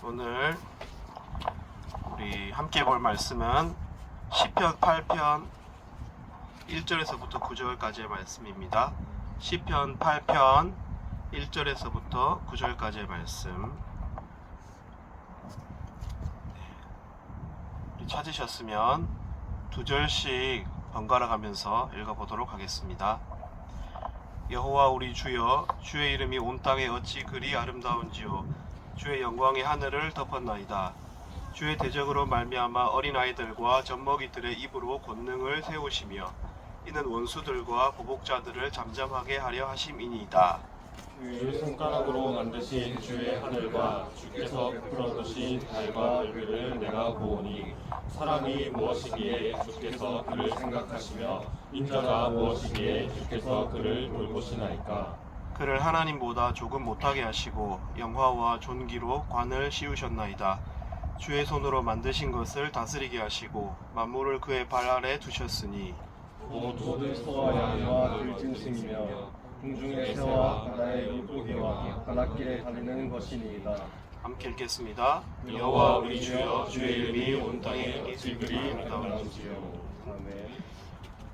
오늘 우리 함께 볼 말씀은 시편 8편 1절에서부터 9절까지의 말씀입니다. 시편 8편 1절에서부터 9절까지의 말씀. 찾으셨으면 두 절씩 번갈아 가면서 읽어보도록 하겠습니다. 여호와 우리 주여, 주의 이름이 온 땅에 어찌 그리 아름다운지요. 주의 영광이 하늘을 덮었나이다. 주의 대적으로 말미암아 어린아이들과 젖먹이들의 입으로 권능을 세우시며 이는 원수들과 보복자들을 잠잠하게 하려 하심이니이다. 주의 손가락으로 만드신 주의 하늘과 주께서 베풀어 두신 달과 별들을 내가 보오니 사람이 무엇이기에 주께서 그를 생각하시며 인자가 무엇이기에 주께서 그를 돌보시나이까. 그를 하나님보다 조금 못하게 하시고 영화와 존귀로 관을 씌우셨나이다. 주의 손으로 만드신 것을 다스리게 하시고 만물을 그의 발 아래 두셨으니 모든 소와 양과 들짐승이며 공중의 새와 바다의 물고기와 바닷길에 다니는 것이니이다. 함께 읽겠습니다. 여호와 우리 주여, 주의 이름이 온 땅에 어찌 그리 아름다운지요. 아멘.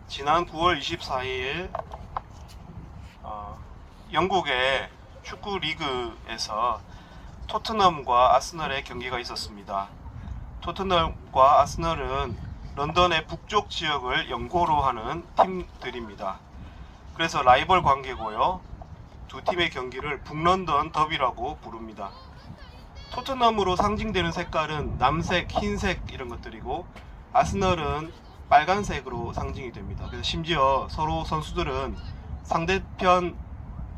지난 9월 24일 영국의 축구 리그에서 토트넘과 아스널의 경기가 있었습니다. 토트넘과 아스널은 런던의 북쪽 지역을 연고로 하는 팀들입니다. 그래서 라이벌 관계고요. 두 팀의 경기를 북런던 더비라고 부릅니다. 토트넘으로 상징되는 색깔은 남색, 흰색 이런 것들이고 아스널은 빨간색으로 상징이 됩니다. 그래서 심지어 서로 선수들은 상대편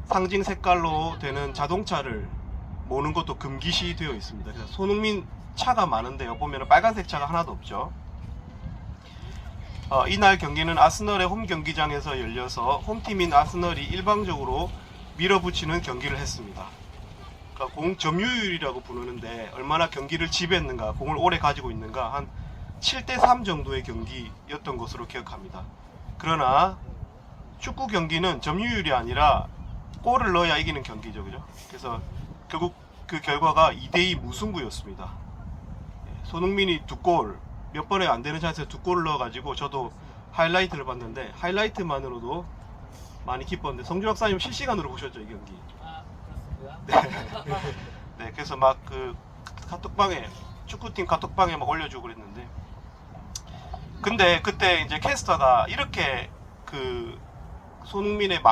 상징 색깔로 되는 자동차를 모는 것도 금기시 되어 있습니다. 그래서 손흥민 차가 많은데요. 보면 빨간색 차가 하나도 없죠. 이날 경기는 아스널의 홈 경기장에서 열려서 홈팀인 아스널이 일방적으로 밀어붙이는 경기를 했습니다. 그러니까 공 점유율이라고 부르는데 얼마나 경기를 지배했는가, 공을 오래 가지고 있는가, 한 7대3 정도의 경기였던 것으로 기억합니다. 그러나 축구 경기는 점유율이 아니라 골을 넣어야 이기는 경기죠, 그죠? 그래서 결국 그 결과가 2대2 무승부였습니다. 손흥민이 두 골, 몇 번에 안 되는 찬스에 두 골을 넣어가지고 저도 하이라이트를 봤는데 하이라이트만으로도 많이 기뻤는데 성주 박사님 실시간으로 보셨죠, 이 경기? 아, 그렇습니다. 네. 네, 그래서 막 그 카톡방에 축구팀 카톡방에 막 올려주고 그랬는데, 근데 그때 이제 캐스터가 이렇게 그 손흥민의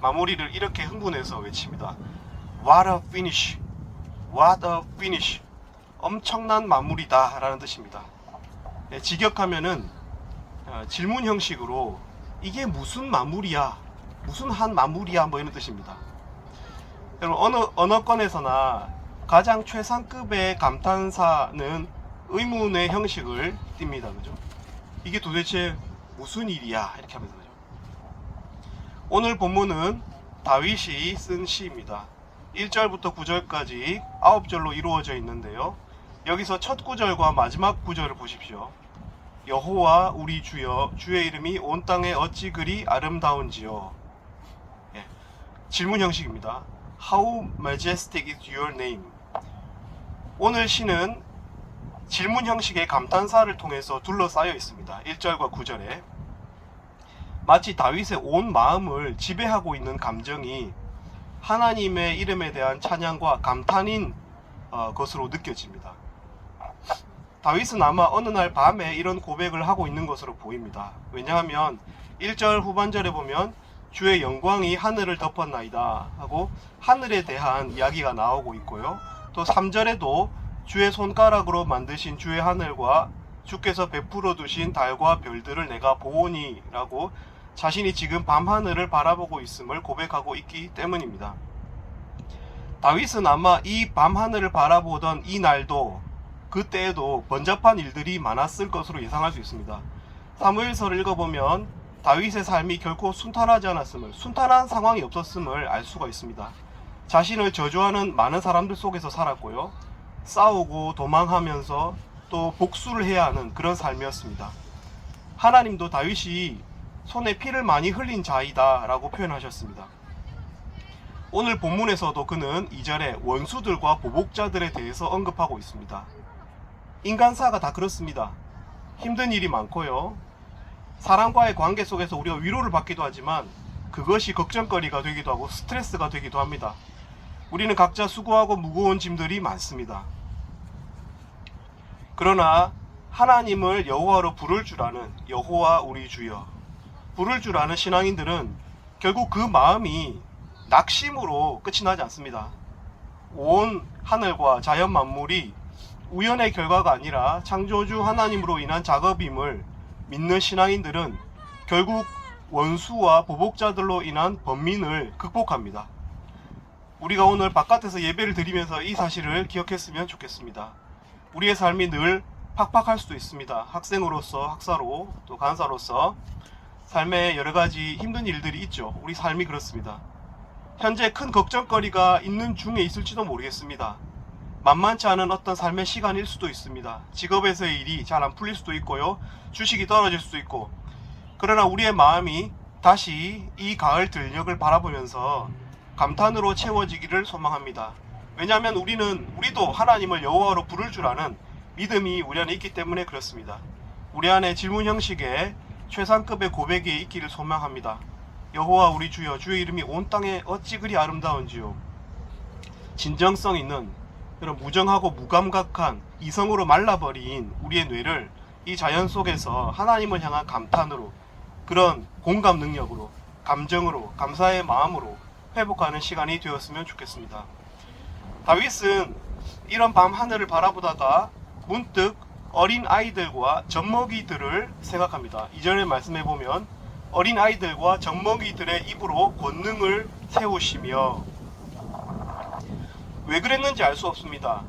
마무리를 이렇게 흥분해서 외칩니다. What a finish! What a finish! 엄청난 마무리다 라는 뜻입니다. 네, 직역하면은 질문 형식으로 이게 무슨 마무리야? 무슨 한 마무리야? 뭐 이런 뜻입니다. 여러분, 언어권에서나 가장 최상급의 감탄사는 의문의 형식을 띱니다. 그죠? 이게 도대체 무슨 일이야? 이렇게 하면서. 오늘 본문은 다윗이 쓴 시입니다. 1절부터 9절까지 9절로 이루어져 있는데요. 여기서 첫 구절과 마지막 구절을 보십시오. 여호와 우리 주여, 주의 이름이 온 땅에 어찌 그리 아름다운지요. 예, 질문 형식입니다. How majestic is your name? 오늘 시는 질문 형식의 감탄사를 통해서 둘러싸여 있습니다. 1절과 9절에 마치 다윗의 온 마음을 지배하고 있는 감정이 하나님의 이름에 대한 찬양과 감탄인 것으로 느껴집니다. 다윗은 아마 어느 날 밤에 이런 고백을 하고 있는 것으로 보입니다. 왜냐하면 1절 후반절에 보면 주의 영광이 하늘을 덮었나이다 하고 하늘에 대한 이야기가 나오고 있고요. 또 3절에도 주의 손가락으로 만드신 주의 하늘과 주께서 베풀어 두신 달과 별들을 내가 보오니 라고 자신이 지금 밤하늘을 바라보고 있음을 고백하고 있기 때문입니다. 다윗은 아마 이 밤하늘을 바라보던 이 날도 그때에도 번잡한 일들이 많았을 것으로 예상할 수 있습니다. 사무엘서를 읽어보면 다윗의 삶이 결코 순탄하지 않았음을, 순탄한 상황이 없었음을 알 수가 있습니다. 자신을 저주하는 많은 사람들 속에서 살았고요. 싸우고 도망하면서 또 복수를 해야 하는 그런 삶이었습니다. 하나님도 다윗이 손에 피를 많이 흘린 자이다 라고 표현하셨습니다. 오늘 본문에서도 그는 2절에 원수들과 보복자들에 대해서 언급하고 있습니다. 인간사가 다 그렇습니다. 힘든 일이 많고요. 사람과의 관계 속에서 우리가 위로를 받기도 하지만 그것이 걱정거리가 되기도 하고 스트레스가 되기도 합니다. 우리는 각자 수고하고 무거운 짐들이 많습니다. 그러나 하나님을 여호와로 부를 줄 아는 여호와 우리 주여 부를 줄 아는 신앙인들은 결국 그 마음이 낙심으로 끝이 나지 않습니다. 온 하늘과 자연 만물이 우연의 결과가 아니라 창조주 하나님으로 인한 작업임을 믿는 신앙인들은 결국 원수와 보복자들로 인한 번민을 극복합니다. 우리가 오늘 바깥에서 예배를 드리면서 이 사실을 기억했으면 좋겠습니다. 우리의 삶이 늘 팍팍할 수도 있습니다. 학생으로서, 학사로, 또 간사로서 삶에 여러 가지 힘든 일들이 있죠. 우리 삶이 그렇습니다. 현재 큰 걱정거리가 있는 중에 있을지도 모르겠습니다. 만만치 않은 어떤 삶의 시간일 수도 있습니다. 직업에서의 일이 잘 안 풀릴 수도 있고요. 주식이 떨어질 수도 있고. 그러나 우리의 마음이 다시 이 가을 들녘을 바라보면서 감탄으로 채워지기를 소망합니다. 왜냐하면 우리도 하나님을 여호와로 부를 줄 아는 믿음이 우리 안에 있기 때문에 그렇습니다. 우리 안에 질문 형식의 최상급의 고백이 있기를 소망합니다. 여호와 우리 주여, 주의 이름이 온 땅에 어찌 그리 아름다운지요. 진정성 있는 그런 무정하고 무감각한 이성으로 말라버린 우리의 뇌를 이 자연 속에서 하나님을 향한 감탄으로, 그런 공감 능력으로, 감정으로, 감사의 마음으로 회복하는 시간이 되었으면 좋겠습니다. 다윗은 이런 밤 하늘을 바라보다가 문득 어린 아이들과 젖먹이들을 생각합니다. 이전에 말씀해 보면 어린 아이들과 젖먹이들의 입으로 권능을 세우시며, 왜 그랬는지 알 수 없습니다.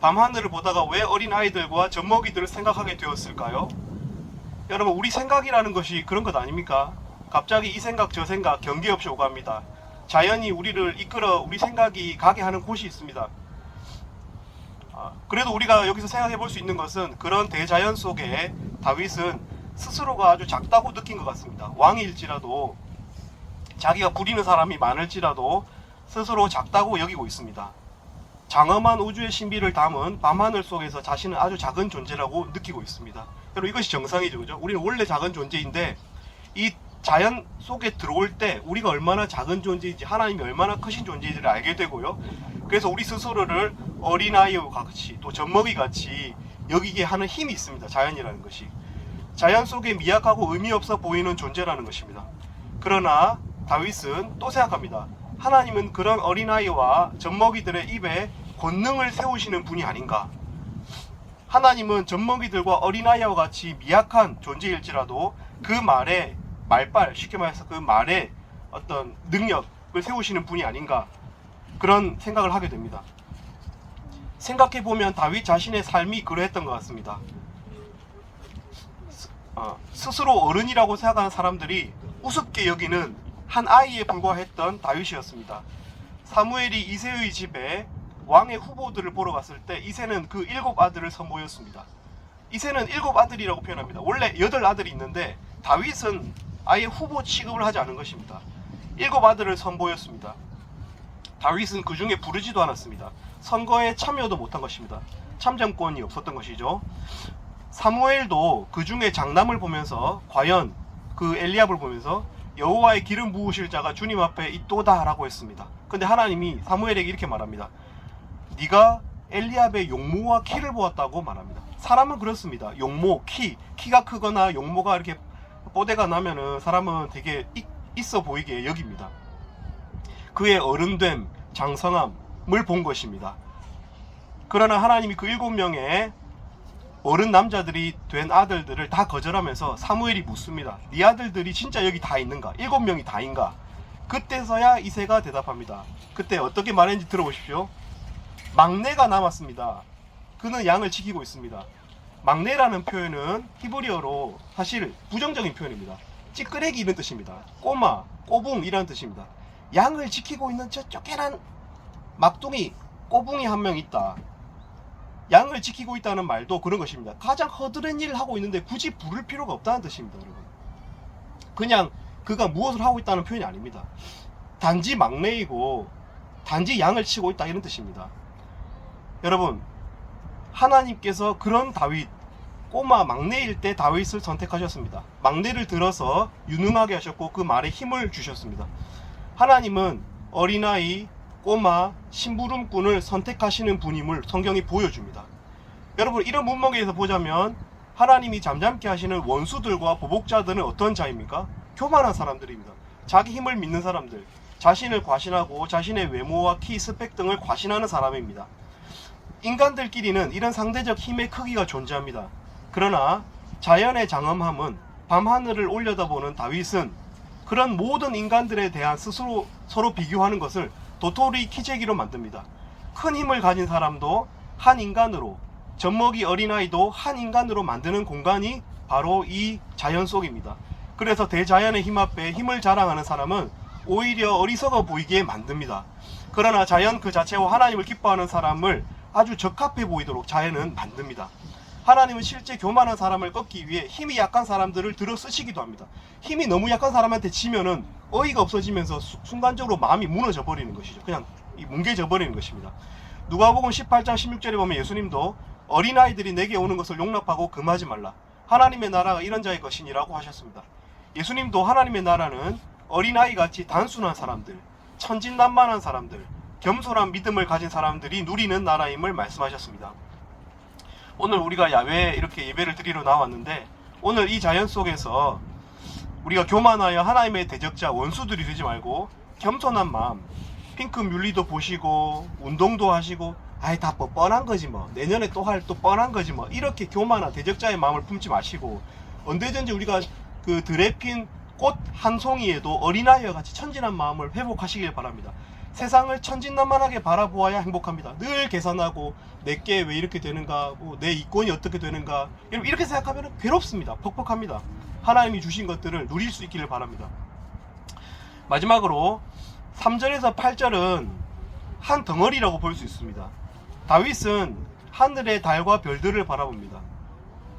밤하늘을 보다가 왜 어린 아이들과 젖먹이들을 생각하게 되었을까요? 여러분, 우리 생각이라는 것이 그런 것 아닙니까? 갑자기 이 생각 저 생각 경계 없이 오갑니다. 자연이 우리를 이끌어 우리 생각이 가게 하는 곳이 있습니다. 그래도 우리가 여기서 생각해 볼 수 있는 것은 그런 대자연 속에 다윗은 스스로가 아주 작다고 느낀 것 같습니다. 왕일지라도, 자기가 부리는 사람이 많을지라도 스스로 작다고 여기고 있습니다. 장엄한 우주의 신비를 담은 밤하늘 속에서 자신은 아주 작은 존재라고 느끼고 있습니다. 여러분, 이것이 정상이죠, 그죠? 우리는 원래 작은 존재인데 이 자연 속에 들어올 때 우리가 얼마나 작은 존재인지, 하나님이 얼마나 크신 존재인지를 알게 되고요. 그래서 우리 스스로를 어린아이와 같이, 또 젖먹이 같이 여기게 하는 힘이 있습니다. 자연이라는 것이 자연 속에 미약하고 의미 없어 보이는 존재라는 것입니다. 그러나 다윗은 또 생각합니다. 하나님은 그런 어린아이와 젖먹이들의 입에 권능을 세우시는 분이 아닌가. 하나님은 젖먹이들과 어린아이와 같이 미약한 존재일지라도 그 말에 말빨, 쉽게 말해서 그 말에 어떤 능력을 세우시는 분이 아닌가, 그런 생각을 하게 됩니다. 생각해보면 다윗 자신의 삶이 그러했던 것 같습니다. 스스로 어른이라고 생각하는 사람들이 우습게 여기는 한 아이에 불과했던 다윗이었습니다. 사무엘이 이새의 집에 왕의 후보들을 보러 갔을 때 이새는 그 7아들을 선보였습니다. 이새는 7아들이라고 표현합니다. 원래 8아들이 있는데 다윗은 아예 후보 취급을 하지 않은 것입니다. 7아들을 선보였습니다. 다윗은 그 중에 부르지도 않았습니다. 선거에 참여도 못한 것입니다. 참정권이 없었던 것이죠. 사무엘도 그 중에 장남을 보면서, 과연 그 엘리압을 보면서 여호와의 기름 부으실 자가 주님 앞에 있도다 라고 했습니다. 근데 하나님이 사무엘에게 이렇게 말합니다. 네가 엘리압의 용모와 키를 보았다고 말합니다. 사람은 그렇습니다. 용모, 키가 크거나 용모가 이렇게 뽀대가 나면은 사람은 되게 있어 보이게 여깁니다. 그의 어른됨, 장성함을 본 것입니다. 그러나 하나님이 그 7명의 어른 남자들이 된 아들들을 다 거절하면서 사무엘이 묻습니다. 네 아들들이 진짜 여기 다 있는가? 7명이 다인가? 그때서야 이새가 대답합니다. 그때 어떻게 말했는지 들어보십시오. 막내가 남았습니다. 그는 양을 지키고 있습니다. 막내라는 표현은 히브리어로 사실 부정적인 표현입니다. 찌끄레기 이런 뜻입니다. 꼬마, 꼬붕 이라는 뜻입니다. 양을 지키고 있는 저 쫓겨난 막둥이, 꼬붕이 한 명 있다. 양을 지키고 있다는 말도 그런 것입니다. 가장 허드렛 일을 하고 있는데 굳이 부를 필요가 없다는 뜻입니다, 여러분. 그냥 그가 무엇을 하고 있다는 표현이 아닙니다. 단지 막내이고 단지 양을 치고 있다 이런 뜻입니다. 여러분, 하나님께서 그런 다윗, 꼬마 막내일 때 다윗을 선택하셨습니다. 막내를 들어서 유능하게 하셨고 그 말에 힘을 주셨습니다. 하나님은 어린아이, 꼬마, 심부름꾼을 선택하시는 분임을 성경이 보여줍니다. 여러분, 이런 문맥에서 보자면 하나님이 잠잠케 하시는 원수들과 보복자들은 어떤 자입니까? 교만한 사람들입니다. 자기 힘을 믿는 사람들, 자신을 과신하고 자신의 외모와 키, 스펙 등을 과신하는 사람입니다. 인간들끼리는 이런 상대적 힘의 크기가 존재합니다. 그러나 자연의 장엄함은 밤하늘을 올려다보는 다윗은 그런 모든 인간들에 대한 스스로 서로 비교하는 것을 도토리 키재기로 만듭니다. 큰 힘을 가진 사람도 한 인간으로, 젖먹이 어린아이도 한 인간으로 만드는 공간이 바로 이 자연 속입니다. 그래서 대자연의 힘 앞에 힘을 자랑하는 사람은 오히려 어리석어 보이게 만듭니다. 그러나 자연 그 자체와 하나님을 기뻐하는 사람을 아주 적합해 보이도록 자연은 만듭니다. 하나님은 실제 교만한 사람을 꺾기 위해 힘이 약한 사람들을 들어 쓰시기도 합니다. 힘이 너무 약한 사람한테 지면은 어이가 없어지면서 순간적으로 마음이 무너져 버리는 것이죠. 그냥 뭉개져 버리는 것입니다. 누가복음 18장 16절에 보면 예수님도 어린아이들이 내게 오는 것을 용납하고 금하지 말라. 하나님의 나라가 이런 자의 것이니라고 하셨습니다. 예수님도 하나님의 나라는 어린아이같이 단순한 사람들, 천진난만한 사람들, 겸손한 믿음을 가진 사람들이 누리는 나라임을 말씀하셨습니다. 오늘 우리가 야외에 이렇게 예배를 드리러 나왔는데 오늘 이 자연 속에서 우리가 교만하여 하나님의 대적자 원수들이 되지 말고 겸손한 마음, 핑크 뮬리도 보시고 운동도 하시고 아이 다 뻔한 거지 뭐 내년에 또 할 또 뻔한 거지 뭐 이렇게 교만한 대적자의 마음을 품지 마시고 언제든지 우리가 그 들에 핀 꽃 한 송이에도 어린아이와 같이 천진한 마음을 회복하시길 바랍니다. 세상을 천진난만하게 바라보아야 행복합니다. 늘 계산하고 내게 왜 이렇게 되는가, 내 이권이 어떻게 되는가, 여러분 이렇게 생각하면 괴롭습니다. 퍽퍽합니다. 하나님이 주신 것들을 누릴 수 있기를 바랍니다. 마지막으로 3절에서 8절은 한 덩어리라고 볼 수 있습니다. 다윗은 하늘의 달과 별들을 바라봅니다.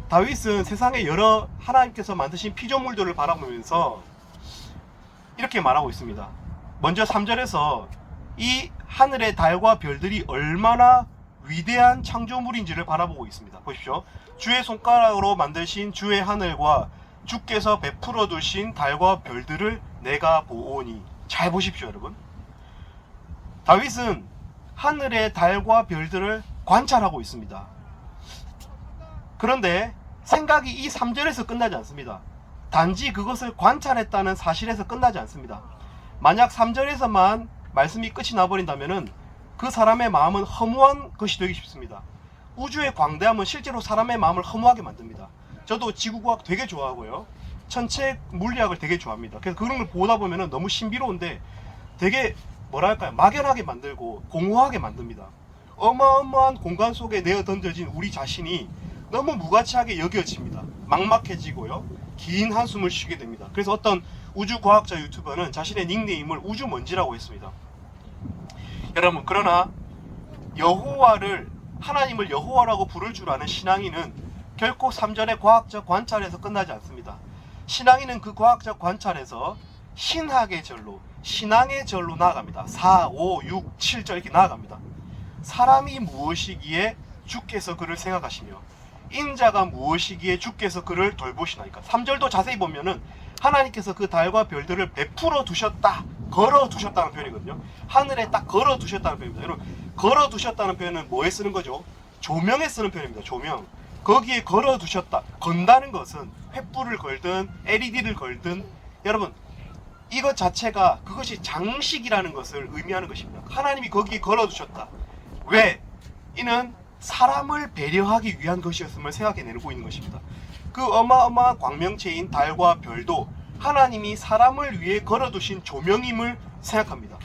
다윗은 세상의 여러 하나님께서 만드신 피조물들을 바라보면서 이렇게 말하고 있습니다. 먼저 3절에서 이 하늘의 달과 별들이 얼마나 위대한 창조물인지를 바라보고 있습니다. 보십시오. 주의 손가락으로 만드신 주의 하늘과 주께서 베풀어 두신 달과 별들을 내가 보오니. 잘 보십시오, 여러분. 다윗은 하늘의 달과 별들을 관찰하고 있습니다. 그런데 생각이 이 3절에서 끝나지 않습니다. 단지 그것을 관찰했다는 사실에서 끝나지 않습니다. 만약 3절에서만 말씀이 끝이 나버린다면 그 사람의 마음은 허무한 것이 되기 쉽습니다. 우주의 광대함은 실제로 사람의 마음을 허무하게 만듭니다. 저도 지구과학 되게 좋아하고요. 천체 물리학을 되게 좋아합니다. 그래서 그런 걸 보다 보면 너무 신비로운데 되게 뭐랄까요, 막연하게 만들고 공허하게 만듭니다. 어마어마한 공간 속에 내어 던져진 우리 자신이 너무 무가치하게 여겨집니다. 막막해지고요. 긴 한숨을 쉬게 됩니다. 그래서 어떤 우주과학자 유튜버는 자신의 닉네임을 우주먼지라고 했습니다. 여러분, 그러나 여호와를, 하나님을 여호와라고 부를 줄 아는 신앙인은 결코 3절의 과학적 관찰에서 끝나지 않습니다. 신앙인은 그 과학적 관찰에서 신학의 절로, 신앙의 절로 나아갑니다. 4, 5, 6, 7절 이렇게 나아갑니다. 사람이 무엇이기에 주께서 그를 생각하시며 인자가 무엇이기에 주께서 그를 돌보시나이까. 3절도 자세히 보면은 하나님께서 그 달과 별들을 베풀어 두셨다, 걸어 두셨다는 표현이거든요. 하늘에 딱 걸어 두셨다는 표현입니다. 여러분, 걸어 두셨다는 표현은 뭐에 쓰는 거죠? 조명에 쓰는 표현입니다. 조명. 거기에 걸어 두셨다. 건다는 것은 횃불을 걸든 LED를 걸든, 여러분 이것 자체가 그것이 장식이라는 것을 의미하는 것입니다. 하나님이 거기에 걸어 두셨다. 왜? 이는 사람을 배려하기 위한 것이었음을 생각해내고 있는 것입니다. 그 어마어마한 광명체인 달과 별도 하나님이 사람을 위해 걸어두신 조명임을 생각합니다.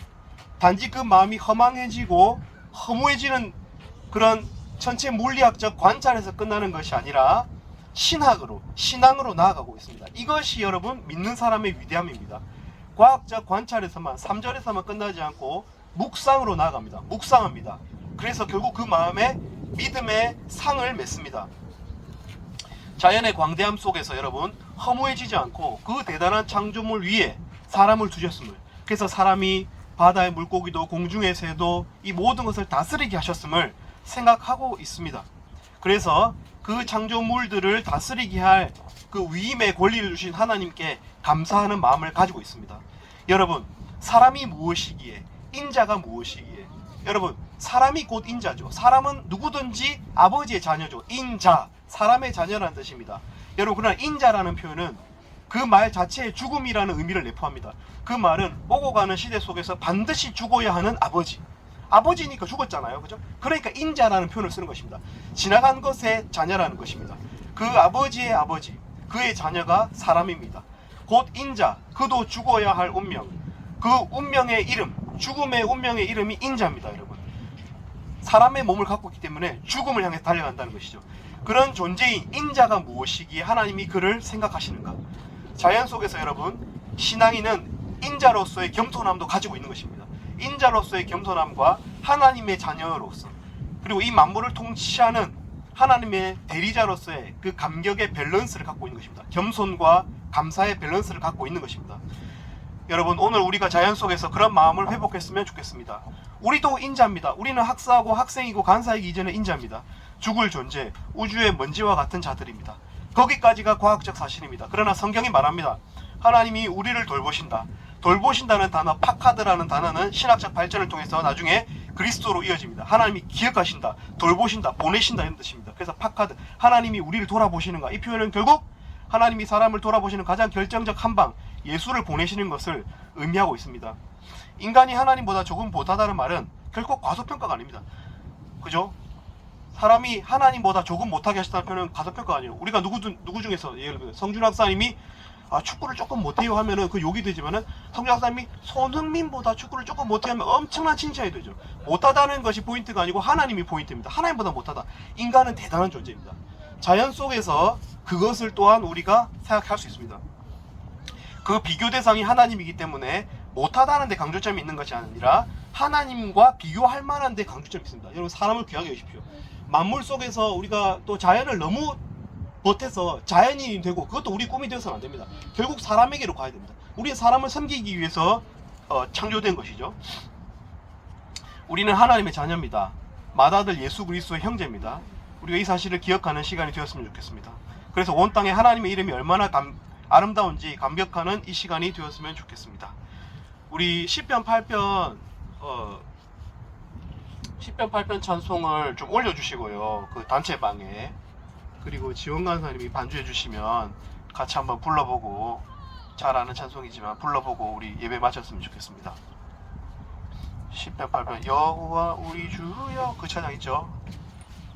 단지 그 마음이 허망해지고 허무해지는 그런 천체 물리학적 관찰에서 끝나는 것이 아니라 신앙으로 나아가고 있습니다. 이것이 여러분 믿는 사람의 위대함입니다. 과학적 관찰에서만, 3절에서만 끝나지 않고 묵상으로 나아갑니다. 묵상합니다. 그래서 결국 그 마음에 믿음의 상을 맺습니다. 자연의 광대함 속에서 여러분 허무해지지 않고 그 대단한 창조물 위에 사람을 두셨음을, 그래서 사람이 바다의 물고기도 공중의 새도 이 모든 것을 다스리게 하셨음을 생각하고 있습니다. 그래서 그 창조물들을 다스리게 할 그 위임의 권리를 주신 하나님께 감사하는 마음을 가지고 있습니다. 여러분, 사람이 무엇이기에, 인자가 무엇이기에, 여러분, 사람이 곧 인자죠. 사람은 누구든지 아버지의 자녀죠. 인자, 사람의 자녀라는 뜻입니다. 여러분, 그러나 인자라는 표현은 그 말 자체에 죽음이라는 의미를 내포합니다. 그 말은 오고 가는 시대 속에서 반드시 죽어야 하는 아버지, 아버지니까 죽었잖아요, 그죠? 그러니까 인자라는 표현을 쓰는 것입니다. 지나간 것의 자녀라는 것입니다. 그 아버지의 아버지, 그의 자녀가 사람입니다. 곧 인자, 그도 죽어야 할 운명, 그 운명의 이름, 죽음의 운명의 이름이 인자입니다. 여러분, 사람의 몸을 갖고 있기 때문에 죽음을 향해 달려간다는 것이죠. 그런 존재인 인자가 무엇이기에 하나님이 그를 생각하시는가? 자연 속에서 여러분, 신앙인은 인자로서의 겸손함도 가지고 있는 것입니다. 인자로서의 겸손함과 하나님의 자녀로서, 그리고 이 만물을 통치하는 하나님의 대리자로서의 그 감격의 밸런스를 갖고 있는 것입니다. 겸손과 감사의 밸런스를 갖고 있는 것입니다. 여러분, 오늘 우리가 자연 속에서 그런 마음을 회복했으면 좋겠습니다. 우리도 인자입니다. 우리는 학사하고 학생이고 간사이기 이전에 인자입니다. 죽을 존재, 우주의 먼지와 같은 자들입니다. 거기까지가 과학적 사실입니다. 그러나 성경이 말합니다. 하나님이 우리를 돌보신다. 돌보신다는 단어, 파카드라는 단어는 신학적 발전을 통해서 나중에 그리스도로 이어집니다. 하나님이 기억하신다, 돌보신다, 보내신다 이런 뜻입니다. 그래서 파카드, 하나님이 우리를 돌아보시는가, 이 표현은 결국 하나님이 사람을 돌아보시는 가장 결정적 한방, 예수를 보내시는 것을 의미하고 있습니다. 인간이 하나님보다 조금 못하다는 말은 결코 과소평가가 아닙니다. 그죠? 사람이 하나님보다 조금 못하게 하셨다는 표현은 과소평가가 아니에요. 우리가 누구 중에서, 예를 들면 성준 학사님이 축구를 조금 못해요 하면은 그 욕이 되지만은 성준 학사님이 손흥민보다 축구를 조금 못해요 하면 엄청난 칭찬이 되죠. 못하다는 것이 포인트가 아니고 하나님이 포인트입니다. 하나님보다 못하다. 인간은 대단한 존재입니다. 자연 속에서 그것을 또한 우리가 생각할 수 있습니다. 그 비교 대상이 하나님이기 때문에 못하다는 데 강조점이 있는 것이 아니라 하나님과 비교할 만한 데 강조점이 있습니다. 여러분, 사람을 귀하게 여기십시오. 만물 속에서 우리가 또 자연을 너무 버텨서 자연인이 되고 그것도 우리 꿈이 되어서는 안 됩니다. 결국 사람에게로 가야 됩니다. 우리는 사람을 섬기기 위해서 창조된 것이죠. 우리는 하나님의 자녀입니다. 맏아들 예수 그리스도의 형제입니다. 우리가 이 사실을 기억하는 시간이 되었으면 좋겠습니다. 그래서 온 땅에 하나님의 이름이 얼마나 아름다운지 감격하는 이 시간이 되었으면 좋겠습니다. 우리 시편 8편 8편 찬송을 좀 올려주시고요. 그 단체방에. 그리고 지원 간사님이 반주해 주시면 같이 한번 불러보고, 잘 아는 찬송이지만 불러보고 우리 예배 마쳤으면 좋겠습니다. 시편 8편 여호와 우리 주여, 그 찬양 있죠?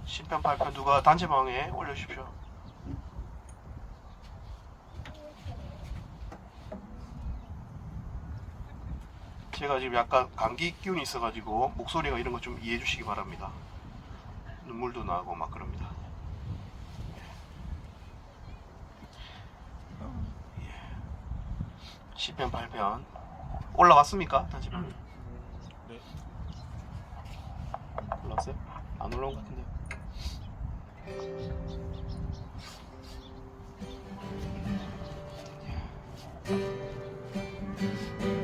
시편 8편 누가 단체방에 올려주십시오. 제가 지금 약간 감기 기운이 있어가지고 목소리가 이런 거 좀 이해해 주시기 바랍니다. 눈물도 나고 막 그럽니다. 시편 8편 올라왔습니까? 단체방? 네. 올라왔어요? 안 올라온 것 같은데.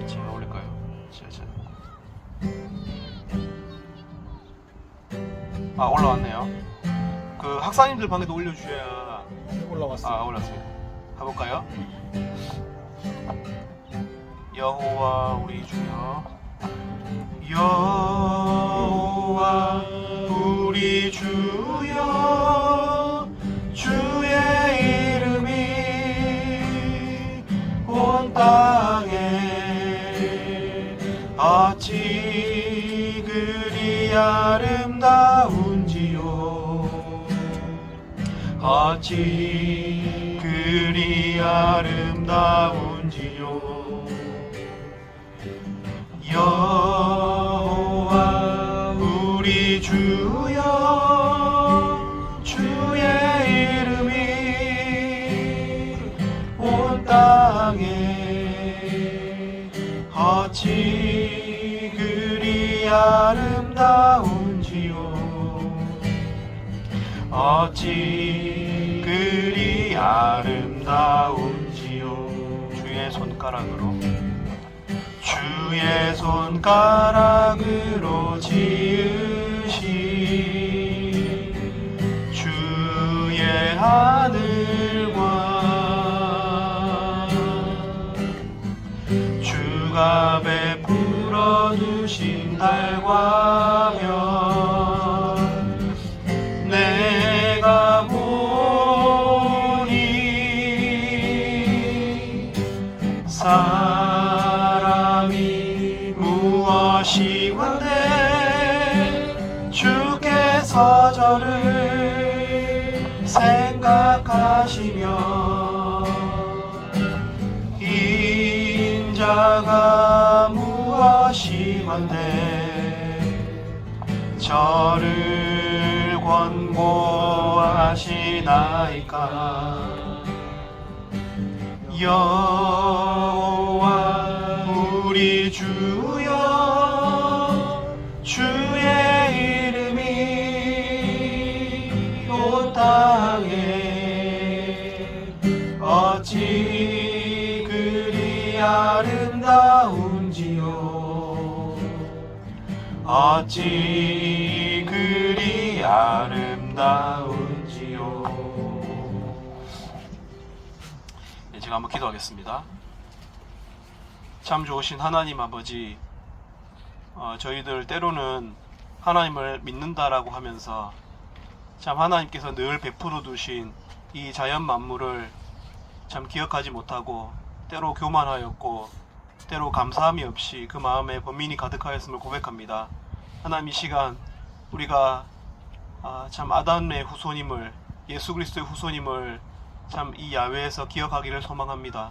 제가 올릴까요? 제가. 올라왔네요. 그 학사님들 방에도 올려주셔야. 올라왔어요. 올랐습니다. 가볼까요? 여호와 우리 주여, 여호와 우리 주여, 주의 이름이 온 땅에 어찌 그리 아름다운지요, 어찌 그리 아름다운지요. 여호와 우리 주여, 주의 이름이 온 땅에 어찌 그리 아름다운지요, 어찌 그리 아름다운지요. 주의 손가락으로, 주의 주의 손가락으로 지으신 주의 하늘과 주가 베풀어 두신 달과 별 내가 보니 사람이 무엇이 원데 주께서 저를 생각하시며 인자가 무엇이 원데 저를 권고하시나이까. 여호와 우리 주여 주의 이름이 온 땅에 어찌 그리 아름다운지요 어찌 그리 아름다운지요. 제가 한번 기도하겠습니다. 참 좋으신 하나님 아버지, 저희들 때로는 하나님을 믿는다라고 하면서 참 하나님께서 늘 베풀어 두신 이 자연 만물을 참 기억하지 못하고 때로 교만하였고 때로 감사함이 없이 그 마음에 범민이 가득하였음을 고백합니다. 하나님, 이 시간 우리가 참 아담의 후손임을, 예수 그리스도의 후손임을 참 이 야외에서 기억하기를 소망합니다.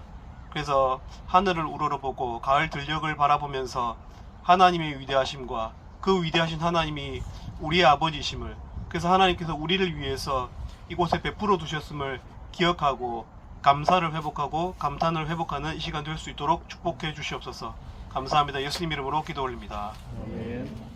그래서 하늘을 우러러보고 가을 들녘을 바라보면서 하나님의 위대하심과 그 위대하신 하나님이 우리의 아버지심을, 그래서 하나님께서 우리를 위해서 이곳에 베풀어 두셨음을 기억하고 감사를 회복하고 감탄을 회복하는 이 시간 될 수 있도록 축복해 주시옵소서. 감사합니다. 예수님 이름으로 기도 올립니다. 아멘.